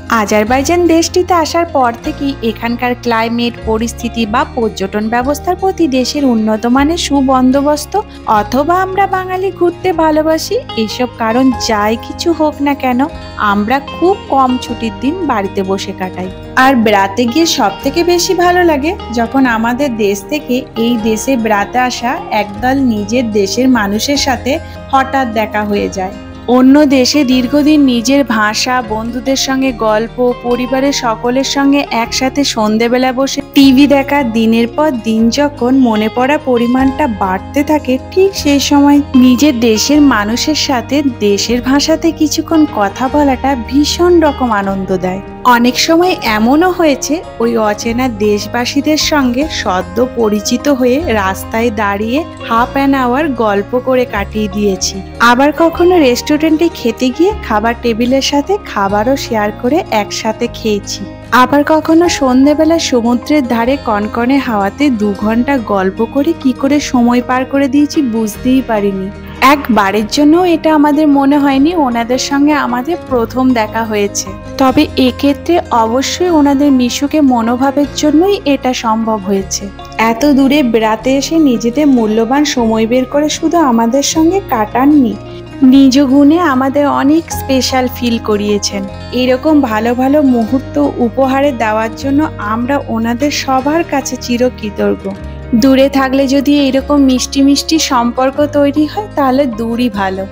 Azerbaijan দেশটিতে আসার পর থেকেই এখানকার ক্লাইমেট পরিস্থিতি বা পর্যটন ব্যবস্থার প্রতি দেশের উন্নত মানের সুবন্দোবস্ত অথবা আমরা বাঙালি ঘুরতে ভালোবাসি, এসব কারণ যাই কিছু হোক না কেন আমরা খুব কম ছুটির দিন বাড়িতে বসে কাটাই। আর বেড়াতে গিয়ে সব থেকে বেশি ভালো লাগে যখন আমাদের দেশ থেকে এই দেশে বেড়াতে আসা একদল নিজের দেশের মানুষের সাথে হঠাৎ দেখা হয়ে যায়। অন্য দেশে দীর্ঘদিন নিজের ভাষা, বন্ধুদের সঙ্গে গল্প, পরিবারের সকলের সঙ্গে একসাথে সন্ধেবেলা বসে টিভি দেখা, দিনের পর দিন যখন মনে পড়া পরিমাণটা বাড়তে থাকে, ঠিক সেই সময় নিজের দেশের মানুষের সাথে দেশের ভাষাতে কিছুক্ষণ কথা বলাটা ভীষণ রকম আনন্দ দেয়। অনেক সময় এমনও হয়েছে ওই অচেনা দেশবাসীদের সঙ্গে সদ্য পরিচিত হয়ে রাস্তায় দাঁড়িয়ে হাফ অ্যান আওয়ার গল্প করে কাটিয়ে দিয়েছি। আবার কখনো রেস্টুরেন্টে খেতে গিয়ে খাবার টেবিলের সাথে খাবারও শেয়ার করে একসাথে খেয়েছি। আবার কখনো সন্ধ্যেবেলা সমুদ্রের ধারে কনকনে হাওয়াতে 2 ঘন্টা গল্প করে কি করে সময় পার করে দিয়েছি বুঝতেই পারিনি। একবারের জন্য এটা আমাদের মনে হয়নি ওনাদের সঙ্গে আমাদের প্রথম দেখা হয়েছে। তবে এক্ষেত্রে অবশ্যই ওনাদের মিশুকে মনোভাবের জন্যই এটা সম্ভব হয়েছে। এত দূরে বেড়াতে এসে নিজেদের মূল্যবান সময় বের করে শুধু আমাদের সঙ্গে কাটাননি, নিজ গুণে আমাদের অনেক স্পেশাল ফিল করিয়েছেন। এরকম ভালো ভালো মুহূর্ত উপহারে দেওয়ার জন্য আমরা ওনাদের সবার কাছে চিরকৃতজ্ঞ। দূরে থাকলে যদি এরকম মিষ্টি মিষ্টি সম্পর্ক তৈরি হয় তাহলে দূরই ভালো।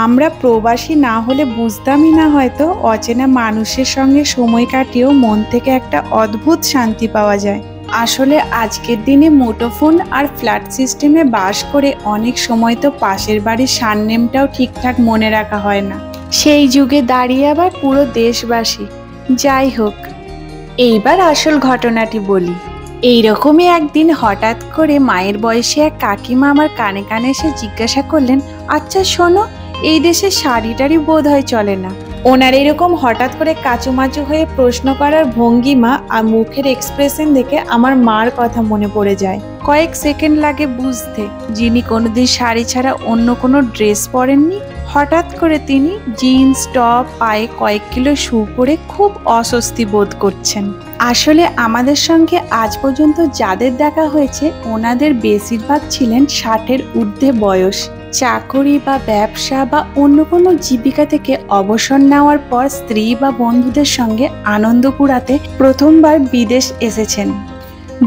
আমরা প্রবাসী না হলে বুঝতামই না হয়তো অচেনা মানুষের সঙ্গে সময় কাটিয়েও মন থেকে একটা অদ্ভুত শান্তি পাওয়া যায়। আসলে আজকের দিনে মুঠোফোন আর ফ্ল্যাট সিস্টেমে বাস করে অনেক সময় তো পাশের বাড়ির সারনেমটাও ঠিকঠাক মনে রাখা হয় না। সেই যুগে দাঁড়িয়ে আবার পুরো দেশবাসী। যাই হোক, এইবার আসল ঘটনাটি বলি। এইরকমই একদিন হঠাৎ করে মায়ের বয়সী এক কাকিমা আমার কানে কানে এসে জিজ্ঞাসা করলেন, আচ্ছা শোনো, এই দেশে শাড়ি টাড়ি বোধ হয় চলে না। ওনার এরকম হঠাৎ করে কাচুমাচু হয়ে প্রশ্ন করার ভঙ্গিমা আর মুখের এক্সপ্রেশন দেখে আমার মার কথা মনে পড়ে যায়। কয়েক সেকেন্ড লাগে বুঝতে যিনি কোনোদিন শাড়ি ছাড়া অন্য কোনো ড্রেস পরেননি। হঠাৎ করে তিনি জিন্স টপ, পায়ে কয়েক কিলো শু পরে খুব অস্বস্তি বোধ করছেন। আসলে আমাদের সঙ্গে আজ পর্যন্ত যাদের দেখা হয়েছে ওনাদের বেশিরভাগ ছিলেন 60-এর ঊর্ধ্বে বয়স। চাকরি বা ব্যবসা বা অন্য কোনো জীবিকা থেকে অবসর নেওয়ার পর স্ত্রী বা বন্ধুদের সঙ্গে আনন্দ কুড়াতে প্রথমবার বিদেশ এসেছেন।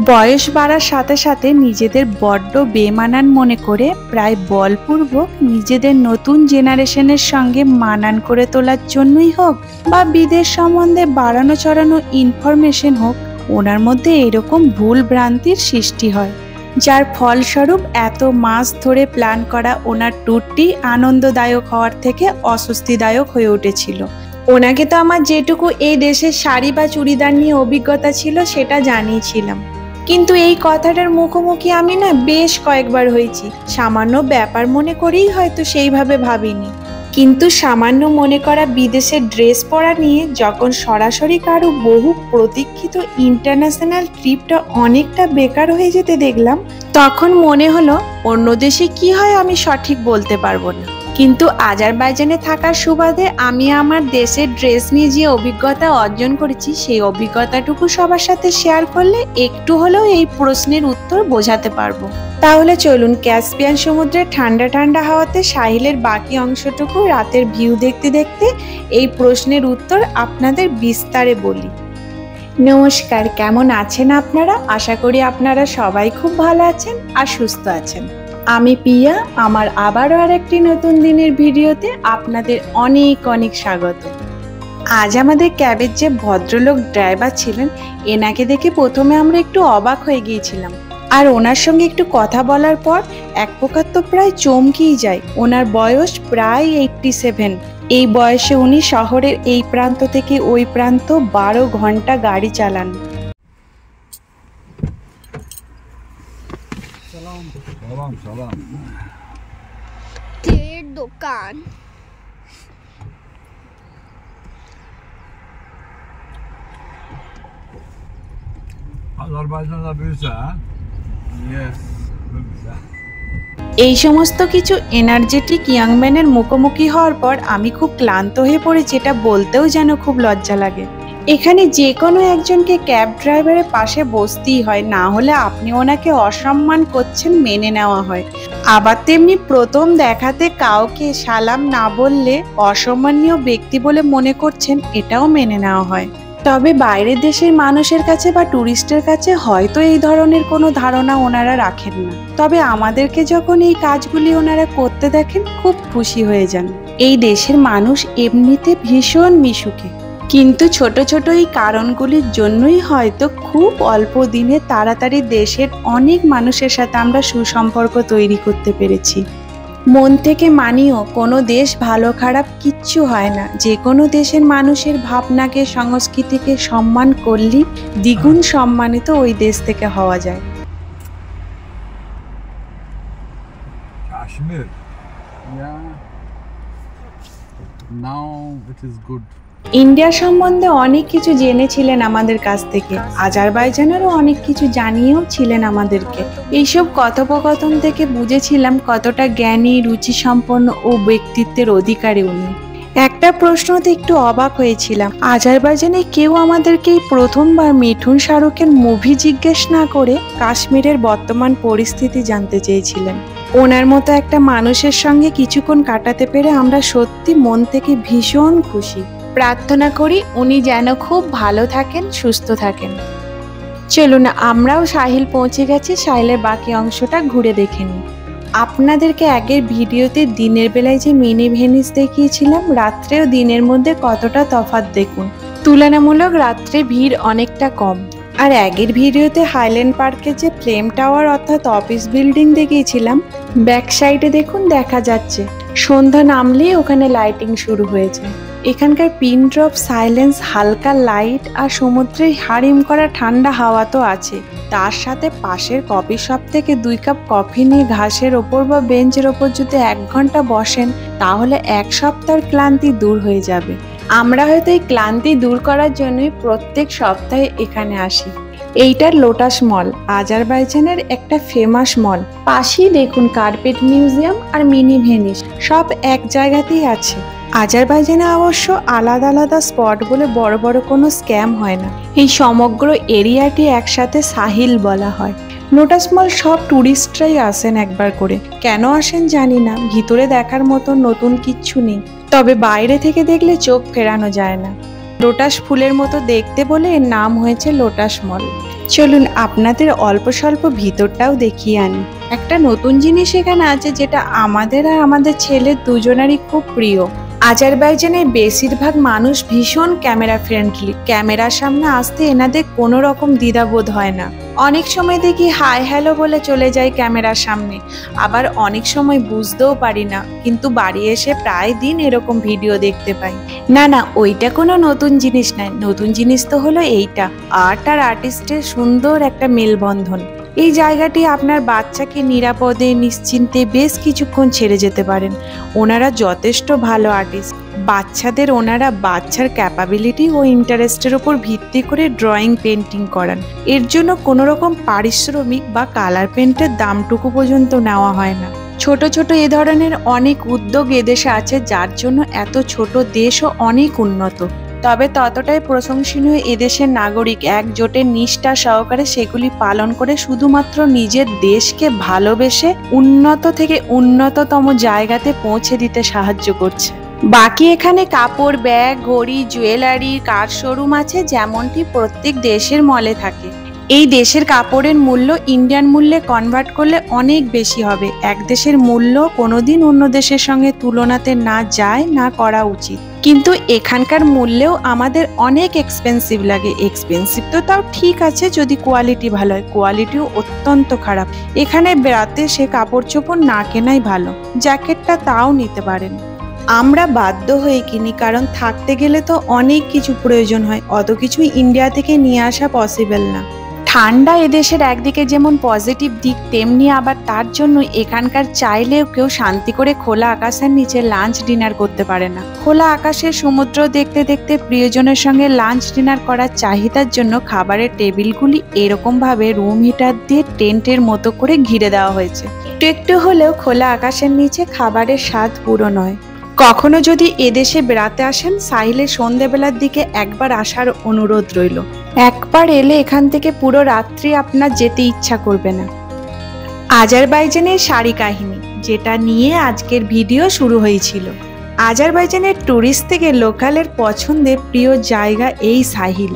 বয়স বাড়ার সাথে সাথে নিজেদের বড্ড বেমানান মনে করে প্রায় বলপূর্বক নিজেদের নতুন জেনারেশনের সঙ্গে মানান করে তোলার জন্যই হোক বা বিদেশ সম্বন্ধে বাড়ানো চড়ানো ইনফরমেশন হোক, ওনার মধ্যে এরকম ভুল ভ্রান্তির সৃষ্টি হয়, যার ফলস্বরূপ এত মাস ধরে প্ল্যান করা ওনার ট্যুরটি আনন্দদায়ক হওয়ার থেকে অস্বস্তিদায়ক হয়ে উঠেছিল। ওনাকে তো আমার যেটুকু এই দেশের শাড়ি বা চুড়িদার নিয়ে অভিজ্ঞতা ছিল সেটা জানিয়েছিলাম, কিন্তু এই কথাটার মুখোমুখি আমি না বেশ কয়েকবার হয়েছি। সামান্য ব্যাপার মনে করেই হয়তো সেইভাবে ভাবিনি, কিন্তু সামান্য মনে করা বিদেশের ড্রেস পরা নিয়ে যখন সরাসরি কারো বহু প্রতীক্ষিত ইন্টারন্যাশনাল ট্রিপটা অনেকটা বেকার হয়ে যেতে দেখলাম, তখন মনে হলো অন্য দেশে কি হয় আমি সঠিক বলতে পারবো না, কিন্তু আজারবাইজানে থাকার সুবাদে আমি আমার দেশের ড্রেস নিয়ে যে অভিজ্ঞতা অর্জন করেছি সেই অভিজ্ঞতাটুকু সবার সাথে শেয়ার করলে একটু হলেও এই প্রশ্নের উত্তর বোঝাতে পারবো। তাহলে চলুন ক্যাসপিয়ান সমুদ্রের ঠান্ডা ঠান্ডা হাওয়াতে সাহিলের বাকি অংশটুকু রাতের ভিউ দেখতে দেখতে এই প্রশ্নের উত্তর আপনাদের বিস্তারে বলি। নমস্কার, কেমন আছেন আপনারা? আশা করি আপনারা সবাই খুব ভালো আছেন আর সুস্থ আছেন। আমি পিয়া, আমার আবারও আরেকটি নতুন দিনের ভিডিওতে আপনাদের অনেক অনেক স্বাগত। আজ আমাদের ক্যাবের যে ভদ্রলোক ড্রাইভার ছিলেন এনাকে দেখে প্রথমে আমরা একটু অবাক হয়ে গিয়েছিলাম, আর ওনার সঙ্গে একটু কথা বলার পর এক প্রকার তো প্রায় চমকেই যায়। ওনার বয়স প্রায় 87। এই বয়সে উনি শহরের এই প্রান্ত থেকে ওই প্রান্ত 12 ঘন্টা গাড়ি চালান। সালাম তেলের দোকান। Azerbaycan'da büyüse ha? Yes, büyüse. এই সমস্ত কিছু এনার্জেটিক ইয়াংম্যানের মুখোমুখি হওয়ার পর আমি খুব ক্লান্ত হয়ে পড়েছি, এটা বলতেও যেন খুব লজ্জা লাগে। এখানে যে কোনো একজনকে ক্যাব ড্রাইভারের পাশে বসতেই হয়, না হলে আপনি ওনাকে অসম্মান করছেন মেনে নেওয়া হয়। আবার তেমনি প্রথম দেখাতে কাউকে সালাম না বললে অসম্মানীয় ব্যক্তি বলে মনে করছেন, এটাও মেনে নেওয়া হয়। তবে বাইরের দেশের মানুষের কাছে বা ট্যুরিস্টের কাছে হয়তো এই ধরনের কোনো ধারণা ওনারা রাখেন না। তবে আমাদেরকে যখন এই কাজগুলি ওনারা করতে দেখেন খুব খুশি হয়ে যান। এই দেশের মানুষ এমনিতে ভীষণ মিশুকে, কিন্তু ছোট ছোট এই কারণগুলির জন্যই হয়তো খুব অল্প দিনে তাড়াতাড়ি দেশের অনেক মানুষের সাথে আমরা সুসম্পর্ক তৈরি করতে পেরেছি। মন থেকে মানিও কোনো দেশ ভালো খারাপ কিচ্ছু হয় না, যে কোনো দেশের মানুষের ভাবনাকে সংস্কৃতিকে সম্মান করলেই দ্বিগুণ সম্মানিত ওই দেশ থেকে হওয়া যায়। Kashmir. Yeah. Now it is good. India সম্বন্ধে অনেক কিছু জেনেছিলেন আমাদের কাছ থেকে, আজারবাইজানেরও অনেক কিছু জানিয়েও ছিলেন আমাদেরকে। এইসব কথোপকথন থেকে বুঝেছিলাম কতটা জ্ঞানী, রুচিসম্পন্ন ও ব্যক্তিত্বের অধিকারী উনি। একটা প্রশ্নতে একটু অবাক হয়েছিলাম, আজারবাইজানে কেউ আমাদেরকে এই প্রথমবার মিঠুন শাহরুখের মুভি জিজ্ঞেস না করে কাশ্মীরের বর্তমান পরিস্থিতি জানতে চেয়েছিলেন। ওনার মতো একটা মানুষের সঙ্গে কিছুক্ষণ কাটাতে পেরে আমরা সত্যি মন থেকে ভীষণ খুশি। প্রার্থনা করি উনি যেন খুব ভালো থাকেন, সুস্থ থাকেন। চলুন আমরাও সাহিল পৌঁছে গেছি, সাহিলের বাকি অংশটা ঘুরে দেখে নিই। আপনাদেরকে আগের ভিডিওতে দিনের বেলায় যে মিনি ভেনিস দেখিয়েছিলাম, রাত্রেও দিনের মধ্যে কতটা তফাৎ দেখুন। তুলনামূলক রাত্রে ভিড় অনেকটা কম। আর আগের ভিডিওতে হাইল্যান্ড পার্কে যে ফ্লেম টাওয়ার অর্থাৎ অফিস বিল্ডিং দেখিয়েছিলাম, ব্যাক সাইডে দেখুন দেখা যাচ্ছে সন্ধ্যা নামলেই ওখানে লাইটিং শুরু হয়েছে। এখানকার পিন ড্রপ সাইলেন্স, হালকা লাইট আর সমুদ্রের হারিম করা ঠান্ডা হাওয়া তো আছে, তার সাথে পাশের কফি শপ থেকে 2 কাপ কফি নিয়ে ঘাসের ওপর বা বেঞ্চের ওপর যদি 1 ঘন্টা বসেন, তাহলে 1 সপ্তাহের ক্লান্তি দূর হয়ে যাবে। আমরা হয়তো এই ক্লান্তি দূর করার জন্যই প্রত্যেক সপ্তাহে এখানে আসি। এইটার লোটাস মল, আজারবাইজানের একটা ফেমাস মল। পাশেই দেখুন কার্পেট মিউজিয়াম আর মিনি ভেনিস, সব এক জায়গাতেই আছে। আজারবাইজানে অবশ্য আলাদা আলাদা স্পট বলে বড় বড় কোনো স্ক্যাম হয় না। এই সমগ্র এরিয়াটি একসাথে সাহিল বলা হয়। লোটাস মল সব ট্যুরিস্টরাই আসেন একবার করে, কেন আসেন জানি না, ভিতরে দেখার মতো নতুন কিচ্ছু নেই, তবে বাইরে থেকে দেখলে চোখ ফেরানো যায় না। লোটাস ফুলের মতো দেখতে বলে এর নাম হয়েছে লোটাস মল। চলুন আপনাদের অল্প স্বল্প ভিতরটাও দেখিয়ে আনি। একটা নতুন জিনিস এখানে আছে যেটা আমাদের আর আমাদের ছেলের দুজনেরই খুব প্রিয়। আজারবাইজানের বেশিরভাগ মানুষ ভীষণ ক্যামেরা ফ্রেন্ডলি। ক্যামেরার সামনে আসতে এনাদের কোনো রকম দ্বিধাবোধ হয় না। অনেক সময় দেখি হাই হ্যালো বলে চলে যায় ক্যামেরার সামনে, আবার অনেক সময় বুঝতেও পারি না, কিন্তু বাড়ি এসে প্রায় দিন এরকম ভিডিও দেখতে পাই। না না, ওইটা কোনো নতুন জিনিস নয়, নতুন জিনিস তো হলো এইটা, আর্ট আর আর্টিস্টের সুন্দর একটা মেলবন্ধন। এই জায়গাটি আপনার বাচ্চাকে নিরাপদে নিশ্চিন্তে বেশ কিছুক্ষণ ছেড়ে যেতে পারেন। ওনারা যথেষ্ট ভালো আর্টিস্ট। বাচ্চাদের ওনারা বাচ্চার ক্যাপাবিলিটি ও ইন্টারেস্টের উপর ভিত্তি করে ড্রয়িং পেন্টিং করান। এর জন্য কোনো রকম পারিশ্রমিক বা কালার পেন্টের দামটুকু পর্যন্ত নেওয়া হয় না। ছোট ছোট এ ধরনের অনেক উদ্যোগ এদেশে আছে, যার জন্য এত ছোট দেশও অনেক উন্নত। তবে ততটাই প্রশংসনীয় এদেশের নাগরিক একজোটে নিষ্ঠা সহকারে সেগুলি পালন করে শুধুমাত্র নিজের দেশকে ভালোবেসে উন্নত থেকে উন্নততম জায়গাতে পৌঁছে দিতে সাহায্য করছে। বাকি এখানে কাপড়, ব্যাগ, ঘড়ি, জুয়েলারি, কার শোরুম আছে, যেমনটি প্রত্যেক দেশের মলে থাকে। এই দেশের কাপড়ের মূল্য ইন্ডিয়ান মূল্যে কনভার্ট করলে অনেক বেশি হবে। এক দেশের মূল্য কোনোদিন অন্য দেশের সঙ্গে তুলনাতে না যায়, না করা উচিত। কিন্তু এখানকার মূল্যেও আমাদের অনেক এক্সপেন্সিভ লাগে। এক্সপেন্সিভ তো তাও ঠিক আছে যদি কোয়ালিটি ভালো হয়, কোয়ালিটিও অত্যন্ত খারাপ। এখানে বেড়াতে সে কাপড় চোপড় না কেনাই ভালো। জ্যাকেটটা তাও নিতে পারেন। আমরা বাধ্য হয়ে কিনি, কারণ থাকতে গেলে তো অনেক কিছু প্রয়োজন হয়, অত কিছু ইন্ডিয়া থেকে নিয়ে আসা পসিবল না। ঠান্ডা এদেশের একদিকে যেমন পজিটিভ দিক, তেমনি আবার তার জন্য এখানকার চাইলেও কেউ শান্তি করে খোলা আকাশের নিচে লাঞ্চ ডিনার করতে পারে না। খোলা আকাশের সমুদ্র দেখতে দেখতে প্রিয়জনের সঙ্গে লাঞ্চ ডিনার করার চাহিদার জন্য খাবারের টেবিলগুলি এরকম ভাবে রুম হিটার দিয়ে টেন্টের মতো করে ঘিরে দেওয়া হয়েছে। একটু একটু হলেও খোলা আকাশের নিচে খাবারের স্বাদ পুরো নয়। কখনো যদি এদেশে বেড়াতে আসেন, সাহিলের সন্ধেবেলার দিকে একবার আসার অনুরোধ রইল। একবার এলে এখান থেকে পুরো রাত্রি আপনার যেতে ইচ্ছা করবে না। আজারবাইজানের শাড়ি কাহিনী, যেটা নিয়ে আজকের ভিডিও শুরু হয়েছিল। আজারবাইজানের ট্যুরিস্ট থেকে লোকালের পছন্দের প্রিয় জায়গা এই সাহিল।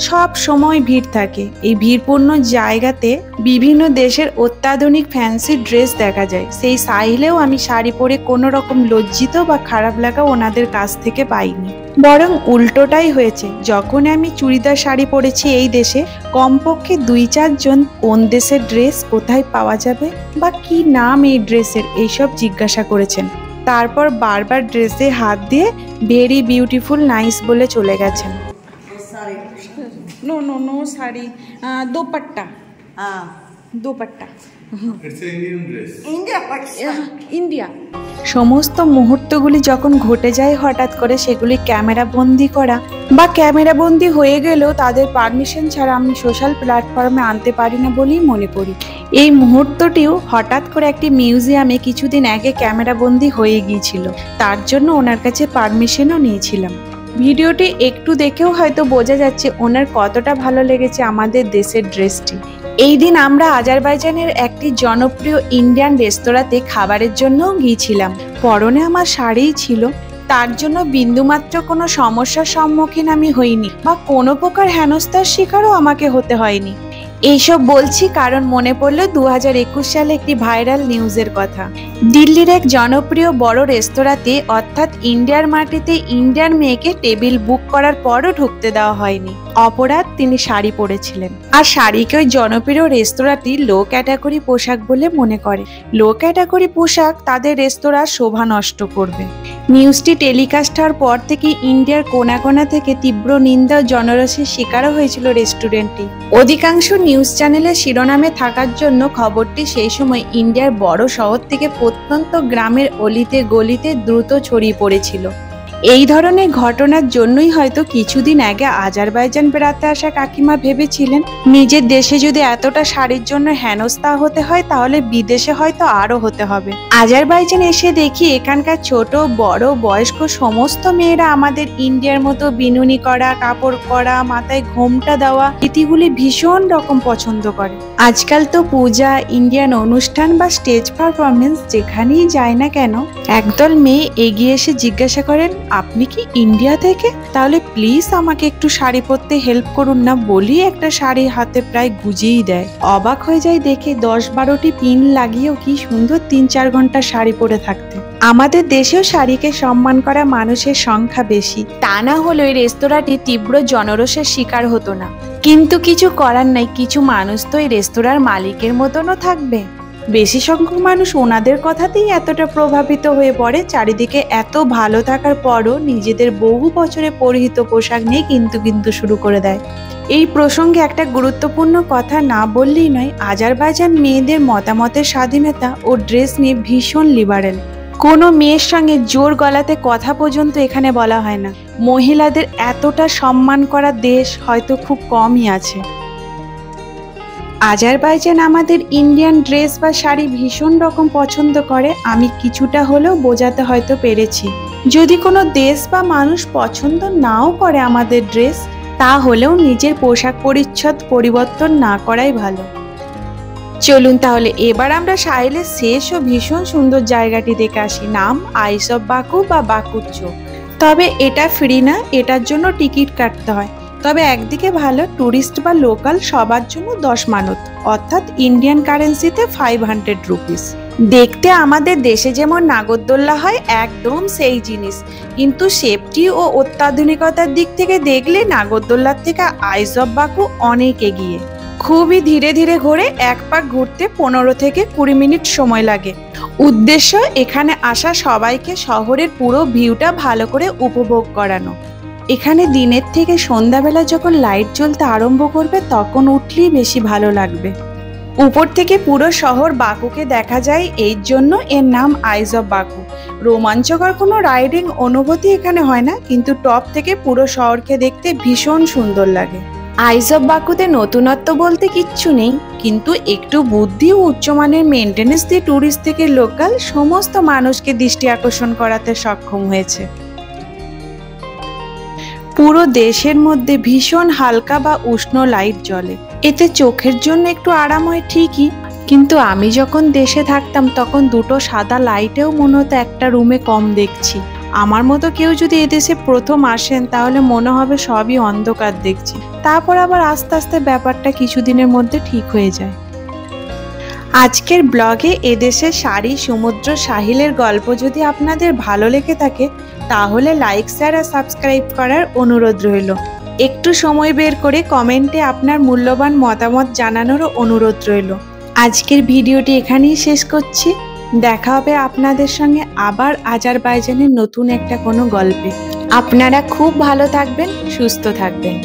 সব সময় ভিড় থাকে। এই ভিড়পূর্ণ জায়গাতে বিভিন্ন দেশের অত্যাধুনিক ফ্যান্সি ড্রেস দেখা যায়। সেই সাহিলেও আমি শাড়ি পরে কোনো রকম লজ্জিত বা খারাপ লাগা ওনাদের কাছ থেকে পাইনি, বরং উল্টোটাই হয়েছে। যখন আমি চুড়িদার শাড়ি পরেছি এই দেশে, কমপক্ষে 2-4 জন কোন দেশের ড্রেস কোথায় পাওয়া যাবে বা কি নাম এই ড্রেসের, এইসব জিজ্ঞাসা করেছেন। তারপর বারবার ড্রেসে হাত দিয়ে ভেরি বিউটিফুল নাইস বলে চলে গেছেন। No sari, dupatta. Dupatta It's an Indian dress. India. সমস্ত মুহূর্তগুলি যখন ঘটে যায় হঠাৎ করে, সেগুলি ক্যামেরা বন্দি করা বা ক্যামেরা বন্দি হয়ে গেলেও তাদের পারমিশন ছাড়া আমি সোশ্যাল প্ল্যাটফর্মে আনতে পারি না বলেই মনে করি। এই মুহূর্তটিও হঠাৎ করে একটি মিউজিয়ামে কিছুদিন আগে ক্যামেরা বন্দি হয়ে গিয়েছিল, তার জন্য ওনার কাছে পারমিশনও নিয়েছিলাম। ভিডিওটি একটু দেখেও হয়তো বোঝা যাচ্ছে ওনার কতটা ভালো লেগেছে আমাদের দেশের ড্রেসটি। এই দিন আমরা আজারবাইজানের একটি জনপ্রিয় ইন্ডিয়ান রেস্তোরাঁতে খাবারের জন্যও গিয়েছিলাম। পরনে আমার শাড়িই ছিল, তার জন্য বিন্দুমাত্র কোনো সমস্যার সম্মুখীন আমি হইনি বা কোনো প্রকার হেনস্থার শিকারও আমাকে হতে হয়নি। এইসব বলছি কারণ মনে পড়লো 2021 সালে একটি ভাইরাল নিউজের কথা। দিল্লির এক জনপ্রিয় বড় রেস্তোরাঁতে, অর্থাৎ ইন্ডিয়ার মাটিতে, ইন্ডিয়ান মেয়েকে টেবিল বুক করার পরও ঢুকতে দেওয়া হয়নি। অপরাধ, তিনি শাড়ি পরেছিলেন। আর শাড়িকে ওই জনপ্রিয় রেস্তোরাঁটি লো ক্যাটাগরি পোশাক বলে মনে করে। লো ক্যাটাগরি পোশাক তাদের রেস্তোরাঁর শোভা নষ্ট করবে। নিউজটি টেলিকাস্ট হওয়ার পর থেকে ইন্ডিয়ার কোনা কোনা থেকে তীব্র নিন্দা ও জনরসের শিকারও হয়েছিল রেস্টুরেন্টটি। অধিকাংশ নিউজ চ্যানেলের শিরোনামে থাকার জন্য খবরটি সেই সময় ইন্ডিয়ার বড় শহর থেকে প্রত্যন্ত গ্রামের অলিতে গলিতে দ্রুত ছড়িয়ে পড়েছিল। এই ধরনের ঘটনার জন্যই হয়তো কিছুদিন আগে আজারবাইজান বেড়াতে আসা কাকিমা ভেবেছিলেন, নিজের দেশে যদি এতটা শাড়ির জন্য হেনস্থা হতে হয়, তাহলে বিদেশে হয়তো আরো হতে হবে। আজারবাইজান এসে দেখি এখানকার ছোট বড় বয়স্ক সমস্ত মেয়েরা আমাদের ইন্ডিয়ার মতো বিনুনি করা, কাপড় পরা, মাথায় ঘোমটা দেওয়া রীতিগুলি ভীষণ রকম পছন্দ করে। আজকাল তো পূজা, ইন্ডিয়ান অনুষ্ঠান বা স্টেজ পারফরমেন্স যেখানেই যায় না কেন, একদল মেয়ে এগিয়ে এসে জিজ্ঞাসা করেন, আপনি কি ইন্ডিয়া থেকে? তাহলে প্লিজ আমাকে একটু শাড়ি পরতে হেল্প করুন না, বলি একটা শাড়ি হাতে প্রায় গুজিয়েই দেয়। অবাক হয়ে যায় দেখে 10-12টি পিন লাগিয়েও কি সুন্দর 3-4 ঘন্টা শাড়ি পরে থাকতে। আমাদের দেশেও শাড়িকে সম্মান করা মানুষের সংখ্যা বেশি, তা না হলে ওই রেস্তোরাঁটি তীব্র জনরসের শিকার হতো না। কিন্তু কিছু করার নাই, কিছু মানুষ তো এই রেস্তোরাঁর মালিকের মতনও থাকবে। বেশি সংখ্যক মানুষ ওনাদের কথাতেই এতটা প্রভাবিত হয়ে পড়ে, চারিদিকে এত ভালো থাকার পরও নিজেদের বহু বছরে পরিহিত পোশাক নিয়ে কিন্তু শুরু করে দেয়। এই প্রসঙ্গে একটা গুরুত্বপূর্ণ কথা না বললেই নয়, আজারবাইজান মেয়েদের মতামতের স্বাধীনতা ও ড্রেস নিয়ে ভীষণ লিবারেল। কোনো মেয়ের সঙ্গে জোর গলাতে কথা পর্যন্ত এখানে বলা হয় না। মহিলাদের এতটা সম্মান করা দেশ হয়তো খুব কমই আছে। আজারবাইজান আমাদের ইন্ডিয়ান ড্রেস বা শাড়ি ভীষণ রকম পছন্দ করে, আমি কিছুটা হলেও বোঝাতে হয়তো পেরেছি। যদি কোনো দেশ বা মানুষ পছন্দ নাও করে আমাদের ড্রেস, তাহলেও নিজের পোশাক পরিচ্ছদ পরিবর্তন না করাই ভালো। চলুন তাহলে এবার আমরা সাহিলের শেষ ও ভীষণ সুন্দর জায়গাটি দেখে আসি। নাম আইস অফ বাকু বা বাকুর চোখ। তবে এটা ফ্রি না, এটার জন্য টিকিট কাটতে হয়। তবে একদিকে ভালো, ট্যুরিস্ট বা লোকাল সবার জন্য 10 মানত, অর্থাৎ ইন্ডিয়ান কারেন্সিতে 500 রুপিস। দেখতে আমাদের দেশে যেমন নাগরদোল্লা হয়, একদম সেই জিনিস, কিন্তু সেফটি ও অত্যাধুনিকতার দিক থেকে দেখলে নাগরদোল্লার থেকে আইস অফ বাকু অনেক এগিয়ে। খুবই ধীরে ধীরে ঘোরে, এক পাক ঘুরতে 15 থেকে 20 মিনিট সময় লাগে। উদ্দেশ্য এখানে আসা সবাইকে শহরের পুরো ভিউটা ভালো করে উপভোগ করানো। এখানে দিনের থেকে সন্ধ্যাবেলা যখন লাইট জ্বলতে আরম্ভ করবে তখন উঠলেই বেশি ভালো লাগবে। উপর থেকে পুরো শহর বাকুকে দেখা যায়, এই জন্য এর নাম আইস অফ বাকু। রোমাঞ্চকর কোনো রাইডিং অনুভূতি এখানে হয় না, কিন্তু টপ থেকে পুরো শহরকে দেখতে ভীষণ সুন্দর লাগে। আইজব বাকুতে নতুনত্ব বলতে কিচ্ছু নেই, কিন্তু একটু বুদ্ধি ও উচ্চমানের মেনটেনেন্স দিয়ে ট্যুরিস্ট থেকে লোকাল সমস্ত মানুষকে দৃষ্টি আকর্ষণ করাতে সক্ষম হয়েছে। পুরো দেশের মধ্যে ভীষণ হালকা বা উষ্ণ লাইট জ্বলে, এতে চোখের জন্য একটু আরাম হয় ঠিকই, কিন্তু আমি যখন দেশে থাকতাম তখন দুটো সাদা লাইটেও মনে হতো একটা রুমে কম দেখছি। আমার মতো কেউ যদি এদেশে প্রথম আসেন তাহলে মনে হবে সবই অন্ধকার দেখছি, তারপর আবার আস্তে আস্তে ব্যাপারটা কিছুদিনের মধ্যে ঠিক হয়ে যায়। আজকের ব্লগে এদেশের শাড়ি, সমুদ্র, সাহিলের গল্প যদি আপনাদের ভালো লেগে থাকে তাহলে লাইক, শেয়ার আর সাবস্ক্রাইব করার অনুরোধ রইল। একটু সময় বের করে কমেন্টে আপনার মূল্যবান মতামত জানানোরও অনুরোধ রইল। আজকের ভিডিওটি এখানেই শেষ করছি। দেখা হবে আপনাদের সঙ্গে আবার আজারবাইজানের নতুন একটা কোনো গল্পে। আপনারা খুব ভালো থাকবেন, সুস্থ থাকবেন।